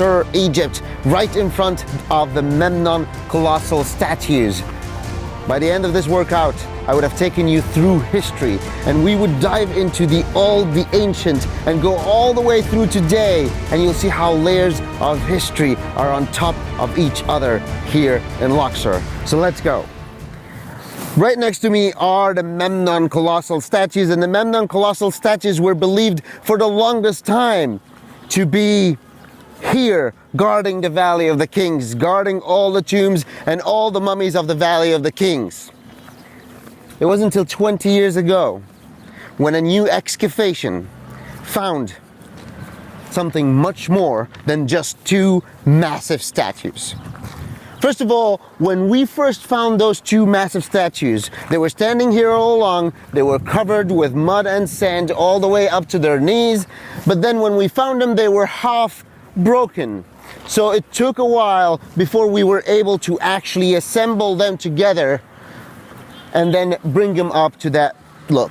Luxor, Egypt, right in front of the Memnon colossal statues. By the end of this workout, I would have taken you through history, and we would dive into the old, the ancient, and go all the way through today, and you'll see how layers of history are on top of each other here in Luxor. So let's go. Right next to me are the Memnon colossal statues, and the Memnon colossal statues were believed for the longest time to be here guarding the Valley of the Kings, guarding all the tombs and all the mummies of the Valley of the Kings. It wasn't until 20 years ago when a new excavation found something much more than just two massive statues. First of all, when we first found those two massive statues, they were standing here all along. They were covered with mud and sand all the way up to their knees. But then when we found them, they were half broken. So it took a while before we were able to actually assemble them together and then bring them up to that look.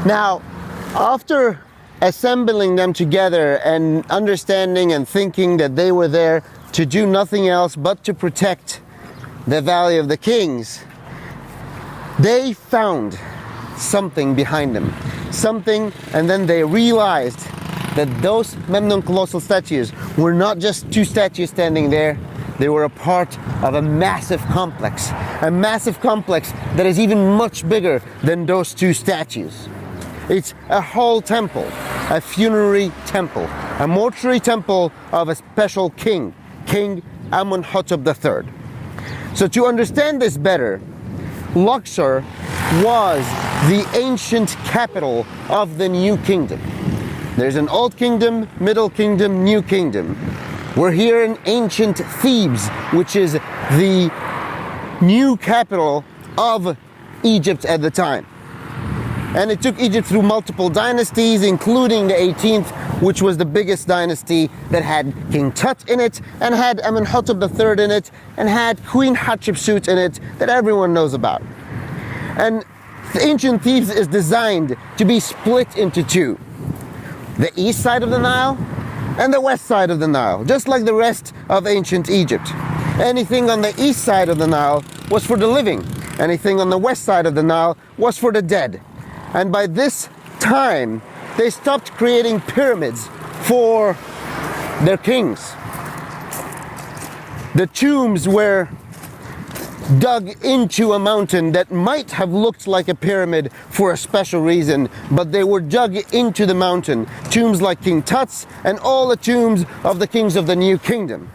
Now, after assembling them together and understanding and thinking that they were there to do nothing else but to protect the Valley of the Kings, they found something behind them. Something, and then they realized that those Memnon colossal statues were not just two statues standing there, they were a part of a massive complex that is even much bigger than those two statues. It's a whole temple, a funerary temple, a mortuary temple of a special king, King Amenhotep III. So to understand this better, Luxor was the ancient capital of the New Kingdom. There's an Old Kingdom, Middle Kingdom, New Kingdom. We're here in ancient Thebes, which is the new capital of Egypt at the time. And it took Egypt through multiple dynasties, including the 18th, which was the biggest dynasty that had King Tut in it, and had Amenhotep III in it, and had Queen Hatshepsut in it, that everyone knows about. And the ancient Thebes is designed to be split into two: the east side of the Nile and the west side of the Nile, just like the rest of ancient Egypt. Anything on the east side of the Nile was for the living. Anything on the west side of the Nile was for the dead. And by this time, they stopped creating pyramids for their kings. The tombs were dug into a mountain that might have looked like a pyramid for a special reason, but they were dug into the mountain. Tombs like King Tut's and all the tombs of the kings of the New Kingdom.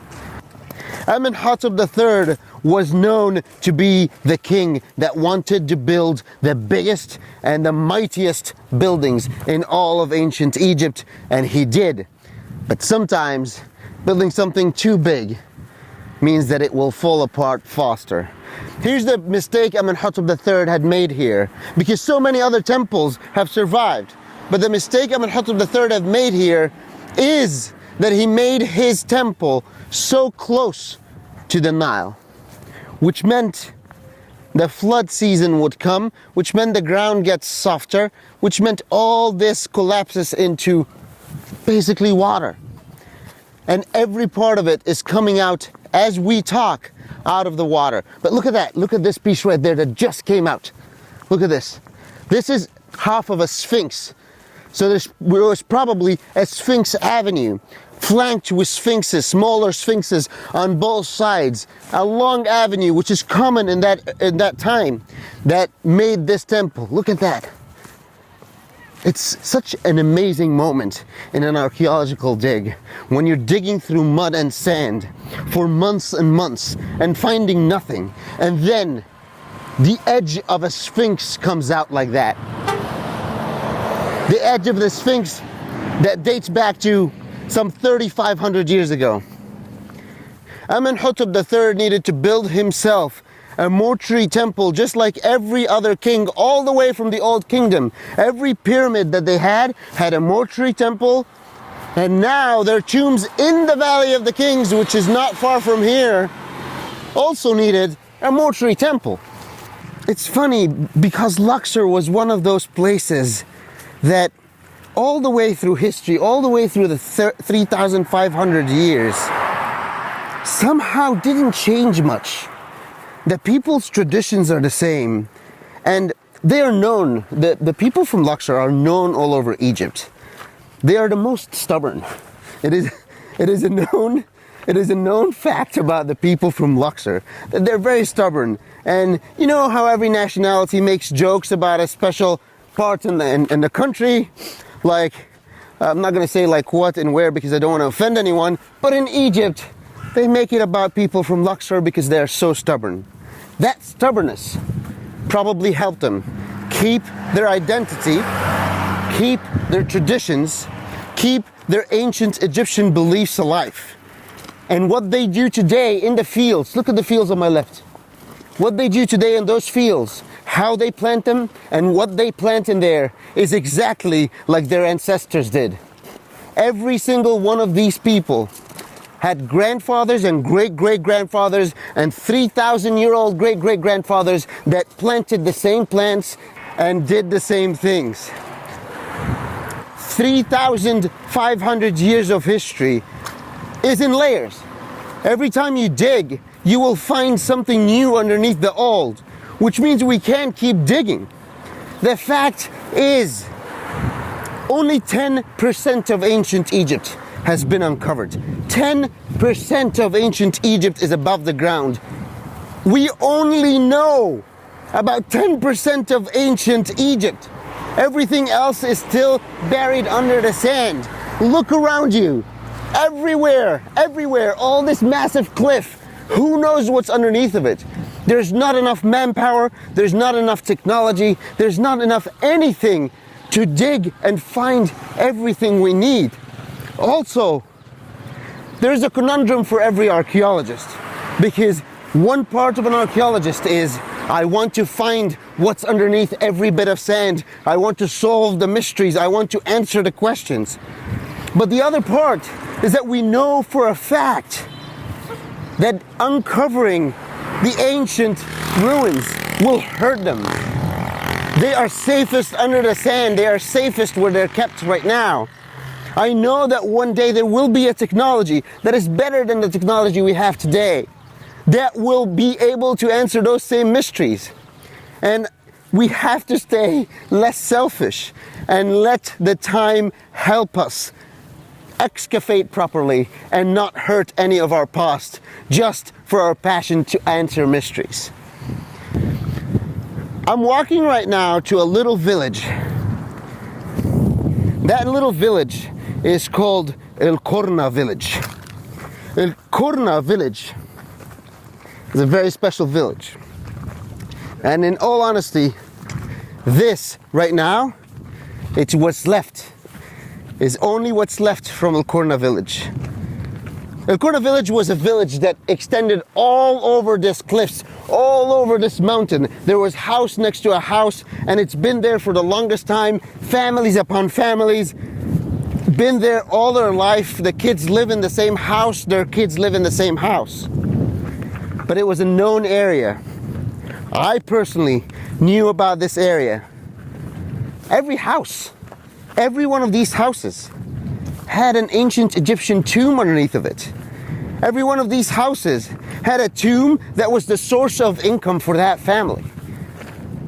Amenhotep III was known to be the king that wanted to build the biggest and the mightiest buildings in all of ancient Egypt, and he did. But sometimes building something too big means that it will fall apart faster. Here's the mistake Amenhotep III had made here, because so many other temples have survived. But the mistake Amenhotep III had made here is that he made his temple so close to the Nile, which meant the flood season would come, which meant the ground gets softer, which meant all this collapses into basically water. And every part of it is coming out as we talk out of the water. But look at that. Look at this piece right there that just came out. Look at this. This is half of a sphinx. So there was probably a Sphinx Avenue, flanked with sphinxes, smaller sphinxes on both sides. A long avenue, which is common in that time, that made this temple. Look at that. It's such an amazing moment in an archaeological dig, when you're digging through mud and sand for months and months and finding nothing, and then the edge of a sphinx comes out like that. The edge of the sphinx that dates back to some 3,500 years ago. Amenhotep III needed to build himself a mortuary temple just like every other king all the way from the Old Kingdom. Every pyramid that they had a mortuary temple, and now their tombs in the Valley of the Kings, which is not far from here, also needed a mortuary temple. It's funny because Luxor was one of those places that all the way through history, all the way through the 3,500 years, somehow didn't change much. The people's traditions are the same, and they are known, the people from Luxor are known all over Egypt. They are the most stubborn. It is a known fact about the people from Luxor that they're very stubborn. And you know how every nationality makes jokes about a special part in the country? Like, I'm not going to say like what and where because I don't want to offend anyone, but in Egypt, they make it about people from Luxor because they're so stubborn. That stubbornness probably helped them keep their identity, keep their traditions, keep their ancient Egyptian beliefs alive. And what they do today in the fields, look at the fields on my left. What they do today in those fields, how they plant them, and what they plant in there is exactly like their ancestors did. Every single one of these people had grandfathers and great-great-grandfathers and 3,000-year-old great-great-grandfathers that planted the same plants and did the same things. 3,500 years of history is in layers. Every time you dig, you will find something new underneath the old, which means we can't keep digging. The fact is, only 10% of ancient Egypt has been uncovered. 10% of ancient Egypt is above the ground. We only know about 10% of ancient Egypt. Everything else is still buried under the sand. Look around you. Everywhere, all this massive cliff. Who knows what's underneath of it? There's not enough manpower, there's not enough technology, there's not enough anything to dig and find everything we need. Also, there's a conundrum for every archaeologist, because one part of an archaeologist is, I want to find what's underneath every bit of sand, I want to solve the mysteries, I want to answer the questions. But the other part is that we know for a fact that uncovering the ancient ruins will hurt them. They are safest under the sand, they are safest where they're kept right now. I know that one day there will be a technology that is better than the technology we have today, that will be able to answer those same mysteries. And we have to stay less selfish and let the time help us excavate properly and not hurt any of our past just for our passion to answer mysteries. I'm walking right now to a little village. That little village is called Corna Village. Corna Village is a very special village. And in all honesty, this right now, it's what's left. Is only what's left from Corna Village. Corna Village was a village that extended all over this cliffs, all over this mountain. There was house next to a house, and it's been there for the longest time. Families upon families, been there all their life. The kids live in the same house, their kids live in the same house. But it was a known area. I personally knew about this area. Every house, every one of these houses had an ancient Egyptian tomb underneath of it. Every one of these houses had a tomb that was the source of income for that family.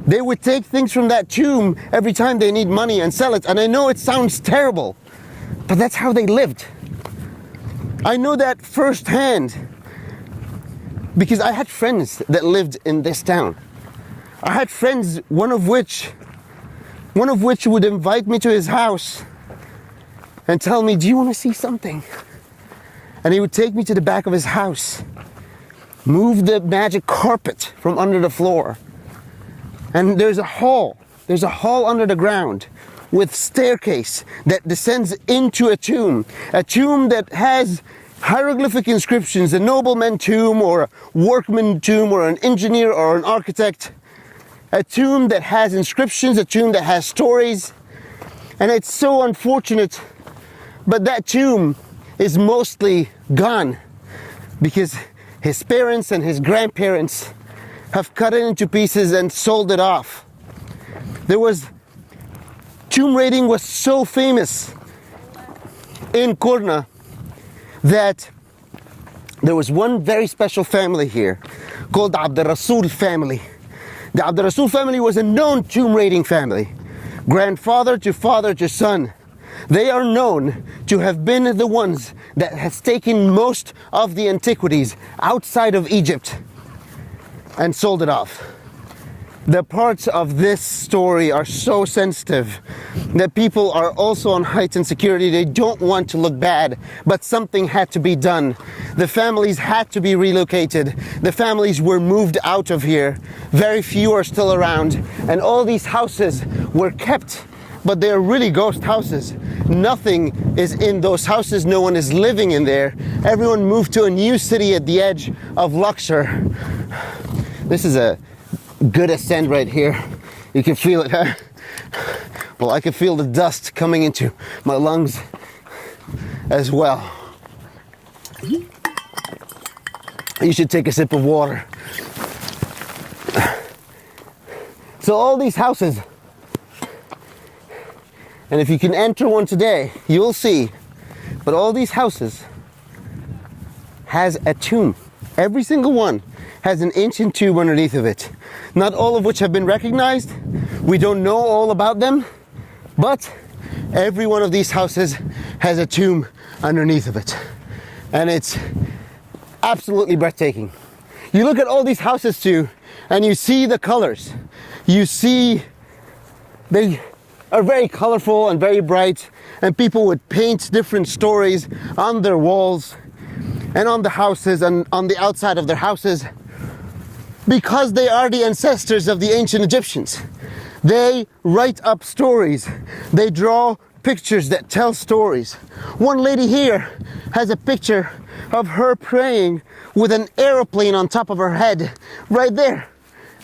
They would take things from that tomb every time they need money and sell it. And I know it sounds terrible, but that's how they lived. I know that firsthand because I had friends that lived in this town. I had friends, one of which would invite me to his house and tell me, do you want to see something? And he would take me to the back of his house, move the magic carpet from under the floor. And there's a hall under the ground with staircase that descends into a tomb that has hieroglyphic inscriptions, a nobleman tomb or a workman tomb or an engineer or an architect. A tomb that has inscriptions, a tomb that has stories. And it's so unfortunate, but that tomb is mostly gone because his parents and his grandparents have cut it into pieces and sold it off. There was Tomb raiding was so famous in Corna that there was one very special family here called Abd al-Rasul family. The Abd al-Rasul family was a known tomb raiding family. Grandfather to father to son. They are known to have been the ones that has taken most of the antiquities outside of Egypt and sold it off. The parts of this story are so sensitive that people are also on heightened security. They don't want to look bad, but something had to be done. The families had to be relocated. The families were moved out of here. Very few are still around, and all these houses were kept, but they're really ghost houses. Nothing is in those houses. No one is living in there. Everyone moved to a new city at the edge of Luxor. This is a good ascent right here. You can feel it, huh? Well, I can feel the dust coming into my lungs as well. You should take a sip of water. So all these houses, and if you can enter one today, you'll see, but all these houses has a tomb. Every single one has an ancient tomb underneath of it. Not all of which have been recognized. We don't know all about them, but every one of these houses has a tomb underneath of it. And it's absolutely breathtaking. You look at all these houses too, and you see the colors. You see they are very colorful and very bright, and people would paint different stories on their walls and on the houses and on the outside of their houses, because they are the ancestors of the ancient Egyptians. They write up stories. They draw pictures that tell stories. One lady here has a picture of her praying with an airplane on top of her head, right there.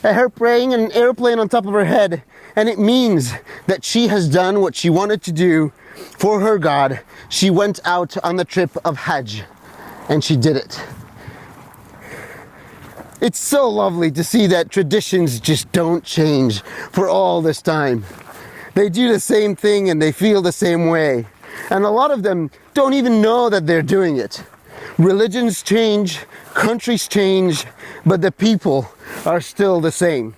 Her praying and an airplane on top of her head. And it means that she has done what she wanted to do for her God. She went out on the trip of Hajj, and she did it. It's so lovely to see that traditions just don't change for all this time. They do the same thing and they feel the same way. And a lot of them don't even know that they're doing it. Religions change, countries change, but the people are still the same.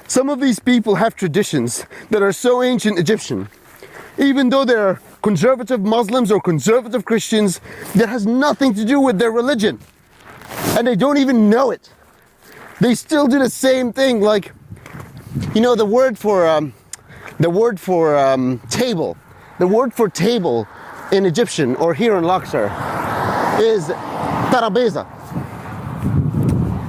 Some of these people have traditions that are so ancient Egyptian. Even though they're conservative Muslims or conservative Christians, that has nothing to do with their religion. And they don't even know it. They still do the same thing. Like, you know, the word for table. The word for table in Egyptian or here in Luxor is tarabeza.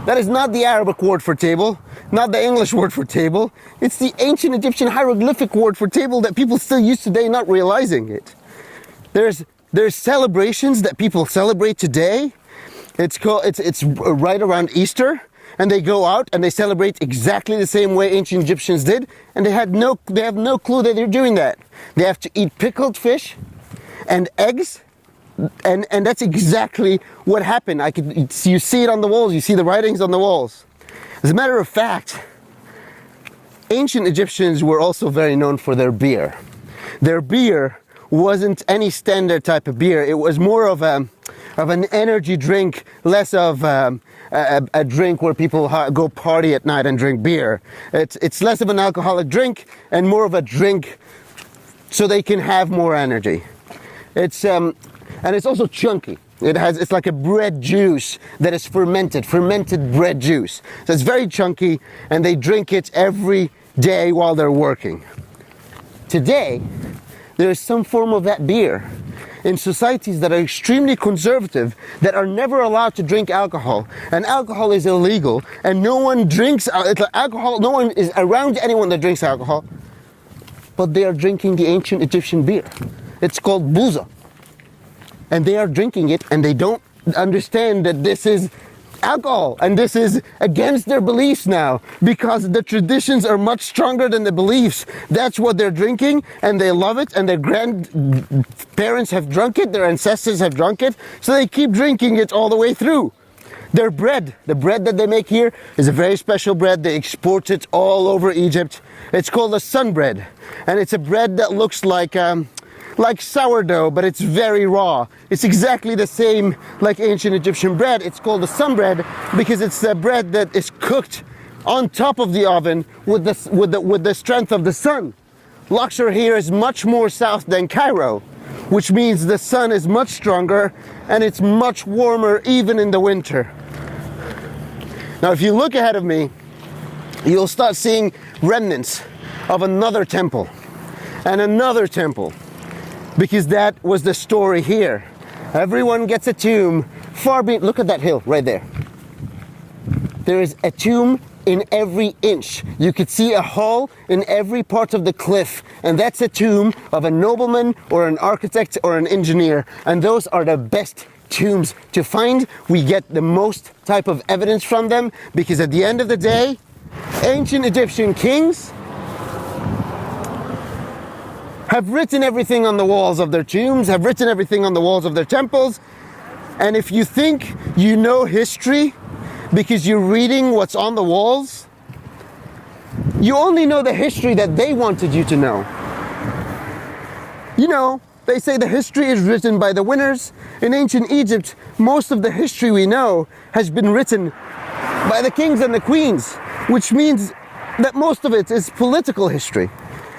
That is not the Arabic word for table, not the English word for table. It's the ancient Egyptian hieroglyphic word for table that people still use today, not realizing it. There's celebrations that people celebrate today. It's right around Easter, and they go out and they celebrate exactly the same way ancient Egyptians did, and they have no clue that they're doing that. They have to eat pickled fish and eggs, and that's exactly what happened. You see it on the walls, you see the writings on the walls. As a matter of fact, ancient Egyptians were also very known for their beer. Their beer wasn't any standard type of beer. It was more of an energy drink, less of a drink where people go party at night and drink beer. It's less of an alcoholic drink and more of a drink so they can have more energy. And it's also chunky. It's like a bread juice that is fermented bread juice. So it's very chunky, and they drink it every day while they're working. Today, there is some form of that beer in societies that are extremely conservative, that are never allowed to drink alcohol. And alcohol is illegal, and no one drinks alcohol. No one is around anyone that drinks alcohol, but they are drinking the ancient Egyptian beer. It's called bouza. And they are drinking it, and they don't understand that this is alcohol, and this is against their beliefs now, because the traditions are much stronger than the beliefs. That's what they're drinking, and they love it, and their grandparents have drunk it, their ancestors have drunk it, so they keep drinking it all the way through. Their bread, the bread that they make here, is a very special bread. They export it all over Egypt. It's called a sun bread, and it's a bread that looks like sourdough, but it's very raw. It's exactly the same like ancient Egyptian bread. It's called the sun bread because it's the bread that is cooked on top of the oven with the strength of the sun. Luxor here is much more south than Cairo, which means the sun is much stronger and it's much warmer even in the winter. Now, if you look ahead of me, you'll start seeing remnants of another temple and another temple, because that was the story here. Everyone gets a tomb far beyond. Look at that hill right there. There is a tomb in every inch. You could see a hole in every part of the cliff, and that's a tomb of a nobleman or an architect or an engineer, and those are the best tombs to find. We get the most type of evidence from them, because at the end of the day, ancient Egyptian kings have written everything on the walls of their tombs, have written everything on the walls of their temples. And if you think you know history because you're reading what's on the walls, you only know the history that they wanted you to know. You know, they say the history is written by the winners. In ancient Egypt, most of the history we know has been written by the kings and the queens, which means that most of it is political history.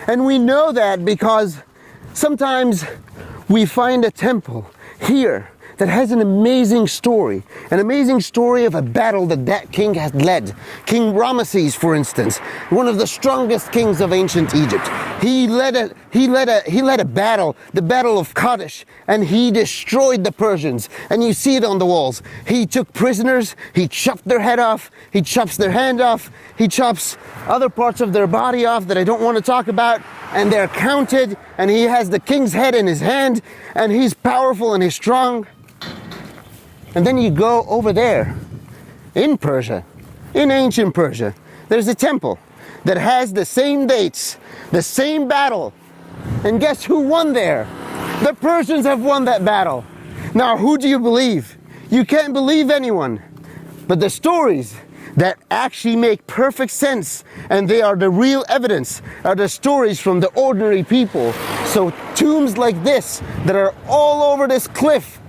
And we know that because sometimes we find a temple here that has an amazing story of a battle that king had led. King Ramesses, for instance, one of the strongest kings of ancient Egypt. He led a battle, the Battle of Kadesh, and he destroyed the Persians. And you see it on the walls. He took prisoners, he chopped their head off, he chops their hand off, he chops other parts of their body off that I don't want to talk about, and they're counted, and he has the king's head in his hand, and he's powerful and he's strong. And then you go over there, in Persia, in ancient Persia, there's a temple that has the same dates, the same battle. And guess who won there? The Persians have won that battle. Now, who do you believe? You can't believe anyone. But the stories that actually make perfect sense, and they are the real evidence, are the stories from the ordinary people. So tombs like this that are all over this cliff,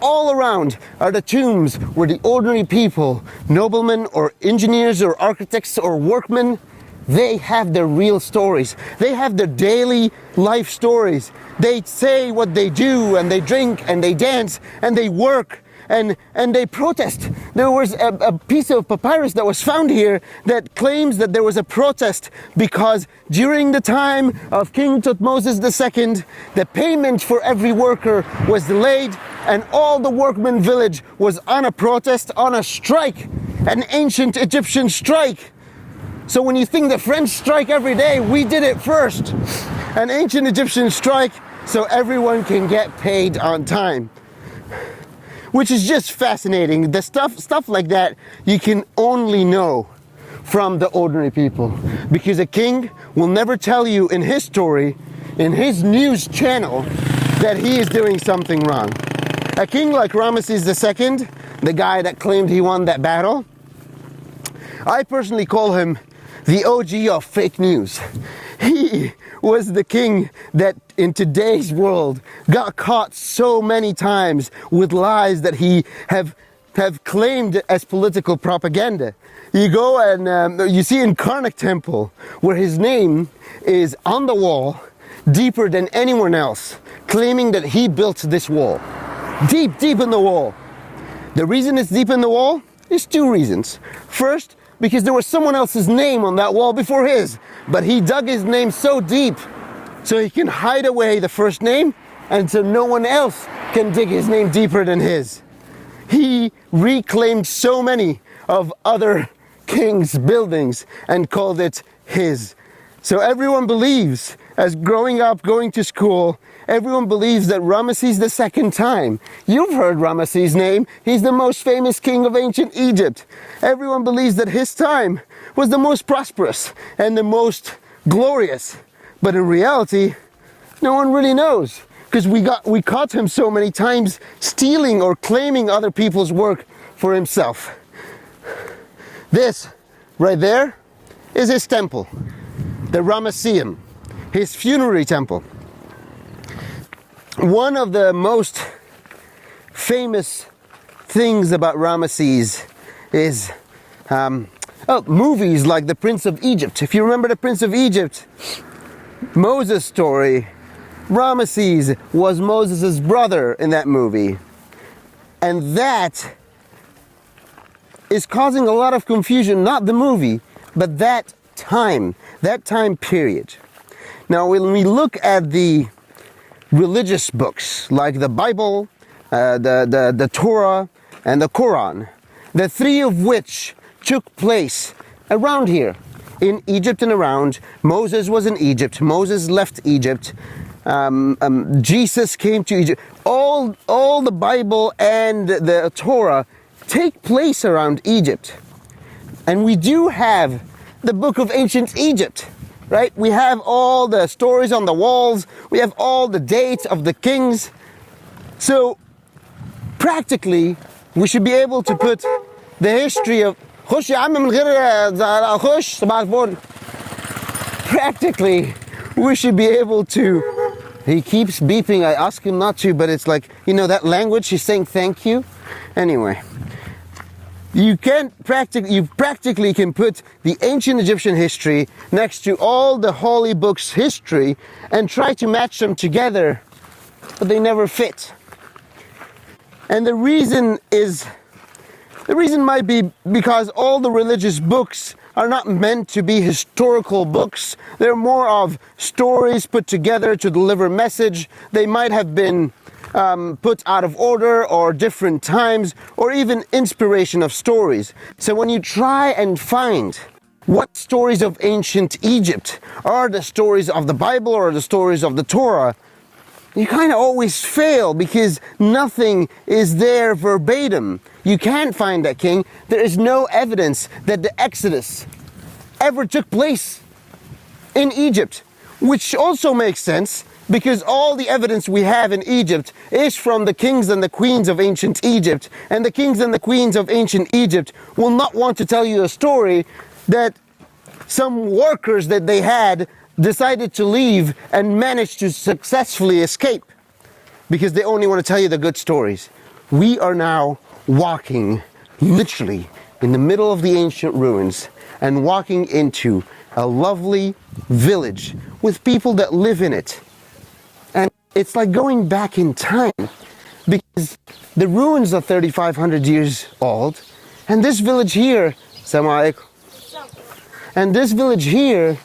all around, are the tombs where the ordinary people, noblemen or engineers or architects or workmen, they have their real stories. They have their daily life stories. They say what they do, and they drink and they dance and they work and they protest. There was a piece of papyrus that was found here that claims that there was a protest because during the time of King Thutmose II, the payment for every worker was delayed, and all the workmen village was on a protest, on a strike, an ancient Egyptian strike. So when you think the French strike every day, we did it first. An ancient Egyptian strike so everyone can get paid on time. Which is just fascinating. The stuff like that you can only know from the ordinary people, because a king will never tell you in his story, in his news channel, that he is doing something wrong. A king like Ramesses II, the guy that claimed he won that battle, I personally call him the OG of fake news. He was the king that in today's world got caught so many times with lies that he have claimed as political propaganda. You go and you see in Karnak Temple where his name is on the wall deeper than anyone else, claiming that he built this wall. Deep in the wall. The reason it's deep in the wall is two reasons. First, because there was someone else's name on that wall before his, but he dug his name so deep so he can hide away the first name, and so no one else can dig his name deeper than his. He reclaimed so many of other kings' buildings and called it his. So everyone believes, as growing up, going to school, everyone believes that Ramesses II, you've heard Ramesses' name, he's the most famous king of ancient Egypt. Everyone believes that his time was the most prosperous and the most glorious. But in reality, no one really knows. because we caught him so many times stealing or claiming other people's work for himself. This right there is his temple, the Ramesseum, his funerary temple. One of the most famous things about Ramesses is movies like The Prince of Egypt. If you remember The Prince of Egypt, Moses' story, Ramesses was Moses' brother in that movie. And that is causing a lot of confusion, not the movie, but that time period. Now, when we look at the religious books like the Bible, the Torah, and the Quran, the three of which took place around here in Egypt and around. Moses was in Egypt. Moses left Egypt. Jesus came to Egypt. All the Bible and the Torah take place around Egypt. And we do have the book of ancient Egypt, right? We have all the stories on the walls. We have all the dates of the kings. So practically, we should be able to put the history of practically, we should be able to. He keeps beeping. I ask him not to, but it's like, you know, that language, he's saying thank you. Anyway, you practically can put the ancient Egyptian history next to all the holy books' history and try to match them together, but they never fit. And the reason might be because all the religious books are not meant to be historical books. They're more of stories put together to deliver message. They might have been put out of order or different times, or even inspiration of stories. So when you try and find what stories of ancient Egypt are the stories of the Bible or the stories of the Torah, you kind of always fail because nothing is there verbatim. You can't find that king. There is no evidence that the Exodus ever took place in Egypt, which also makes sense because all the evidence we have in Egypt is from the kings and the queens of ancient Egypt. And the kings and the queens of ancient Egypt will not want to tell you a story that some workers that they had decided to leave and managed to successfully escape, because they only want to tell you the good stories. We are now walking literally in the middle of the ancient ruins and walking into a lovely village with people that live in it. And it's like going back in time, because the ruins are 3,500 years old, and this village here, and this village here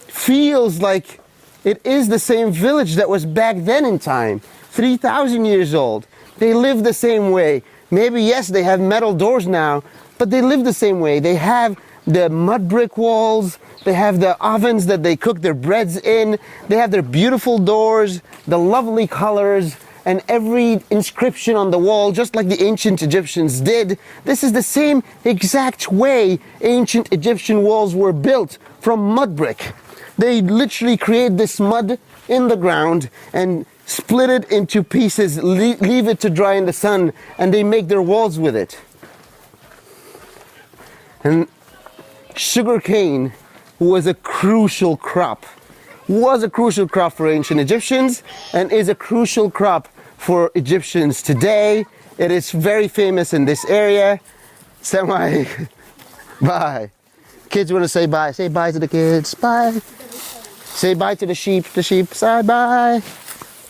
feels like it is the same village that was back then in time, 3,000 years old. They live the same way. Maybe, yes, they have metal doors now, but they live the same way. They have the mud brick walls, they have the ovens that they cook their breads in, they have their beautiful doors, the lovely colors, and every inscription on the wall, just like the ancient Egyptians did. This is the same exact way ancient Egyptian walls were built, from mud brick. They literally create this mud in the ground and split it into pieces, leave it to dry in the sun, and they make their walls with it. And sugarcane was a crucial crop for ancient Egyptians, and is a crucial crop for Egyptians today. It is very famous in this area. Bye. Kids want to say bye. Say bye to the kids. Bye. Say bye to the sheep. The sheep. Say bye.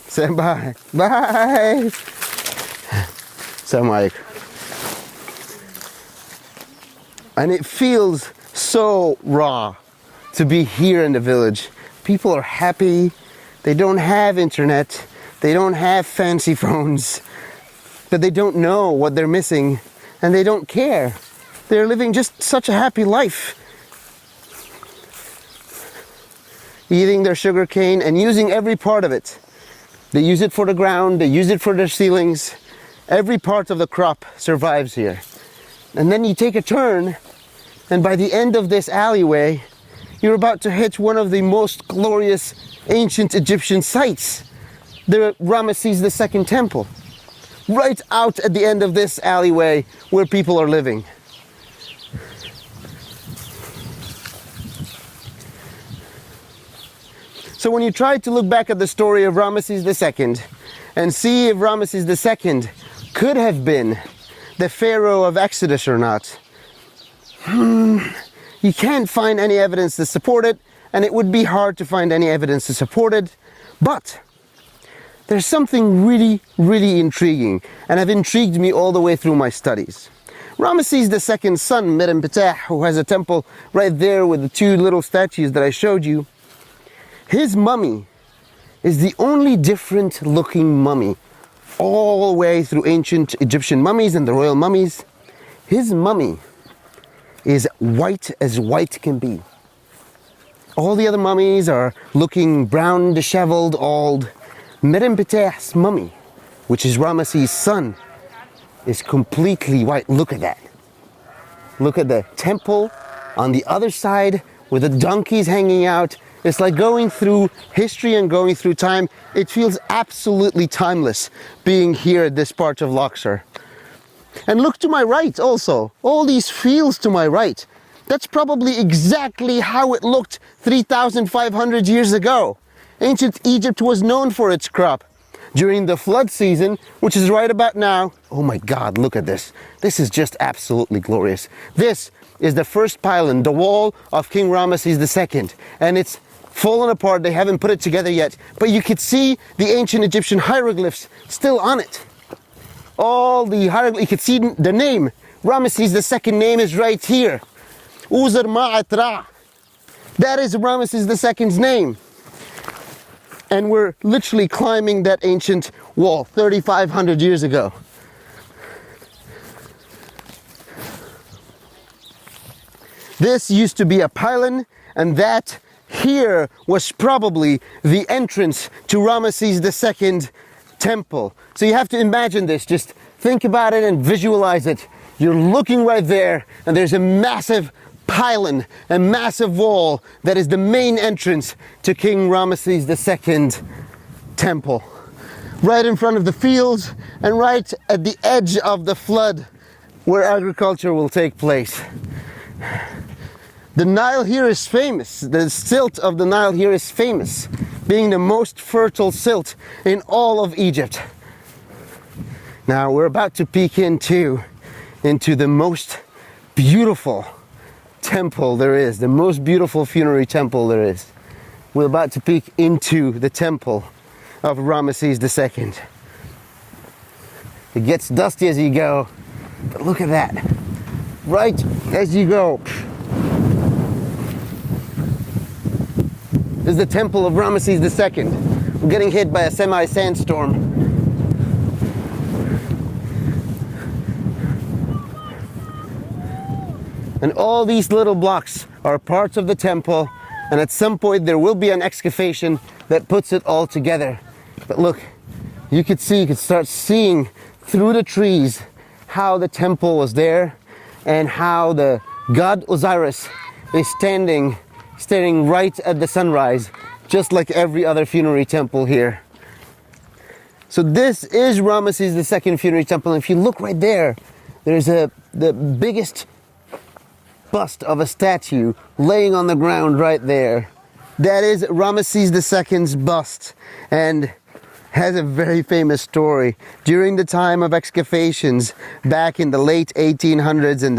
Say bye. Bye. And it feels so raw to be here in the village. People are happy. They don't have internet. They don't have fancy phones. But they don't know what they're missing. And they don't care. They're living just such a happy life. Eating their sugar cane and using every part of it. They use it for the ground, they use it for their ceilings. Every part of the crop survives here. And then you take a turn, and by the end of this alleyway, you're about to hit one of the most glorious ancient Egyptian sites, the Ramesses II temple, right out at the end of this alleyway where people are living. So when you try to look back at the story of Ramesses II and see if Ramesses II could have been the pharaoh of Exodus or not, you can't find any evidence to support it, and it would be hard to find any evidence to support it. But there's something really, really intriguing, and have intrigued me all the way through my studies. Ramesses II's son, Memnon, who has a temple right there with the two little statues that I showed you, his mummy is the only different looking mummy all the way through ancient Egyptian mummies and the royal mummies. His mummy is white as white can be. All the other mummies are looking brown, disheveled, old. Memnon's mummy, which is Ramesses' son, is completely white. Look at that. Look at the temple on the other side with the donkeys hanging out. It's like going through history and going through time. It feels absolutely timeless being here at this part of Luxor. And look to my right also. All these fields to my right. That's probably exactly how it looked 3,500 years ago. Ancient Egypt was known for its crop. During the flood season, which is right about now, oh my God, look at this. This is just absolutely glorious. This is the first pylon, the wall of King Ramesses II. And it's fallen apart, they haven't put it together yet. But you could see the ancient Egyptian hieroglyphs still on it. All the hieroglyphs, you could see the name. Ramesses II name is right here. Uzur Ma'at Ra. That is Ramesses II's name. And we're literally climbing that ancient wall 3,500 years ago. This used to be a pylon, and that here was probably the entrance to Ramesses II temple. So you have to imagine this, just think about it and visualize it. You're looking right there, and there's a massive pylon, a massive wall that is the main entrance to King Ramesses II temple. Right in front of the fields and right at the edge of the flood where agriculture will take place. The Nile here is famous. The silt of the Nile here is famous, being the most fertile silt in all of Egypt. Now we're about to peek into the most beautiful temple there is, the most beautiful funerary temple there is. We're about to peek into the temple of Ramesses II. It gets dusty as you go, but look at that. Right as you go. This is the temple of Ramesses II. We're getting hit by a semi-sandstorm. And all these little blocks are parts of the temple, and at some point there will be an excavation that puts it all together. But look, you could start seeing through the trees how the temple was there, and how the god Osiris is staring right at the sunrise, just like every other funerary temple here. So this is Ramesses II funerary temple, and if you look right there, there's the biggest bust of a statue laying on the ground right there. That is Ramesses II's bust, and has a very famous story. During the time of excavations back in the late 1800s and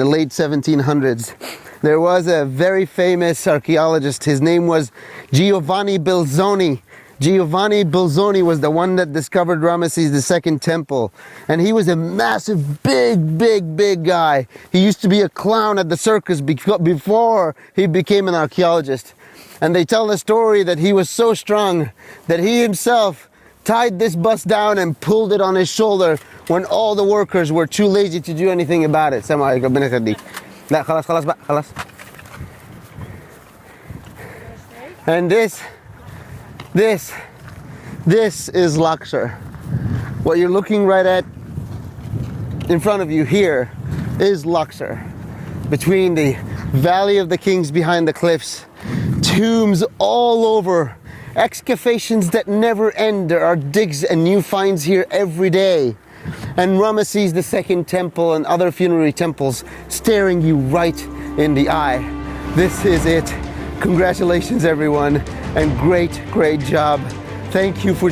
the late 1700s, there was a very famous archaeologist. His name was Giovanni Belzoni. Giovanni Belzoni was the one that discovered Ramesses II temple, and he was a massive, big guy. He used to be a clown at the circus before he became an archaeologist. And they tell the story that he was so strong that he himself tied this bus down and pulled it on his shoulder when all the workers were too lazy to do anything about it. And this is Luxor. What you're looking right at in front of you here is Luxor. Between the Valley of the Kings behind the cliffs, tombs all over, excavations that never end. There are digs and new finds here every day. And Ramesses II temple and other funerary temples staring you right in the eye. This is it. Congratulations everyone, and great job. Thank you for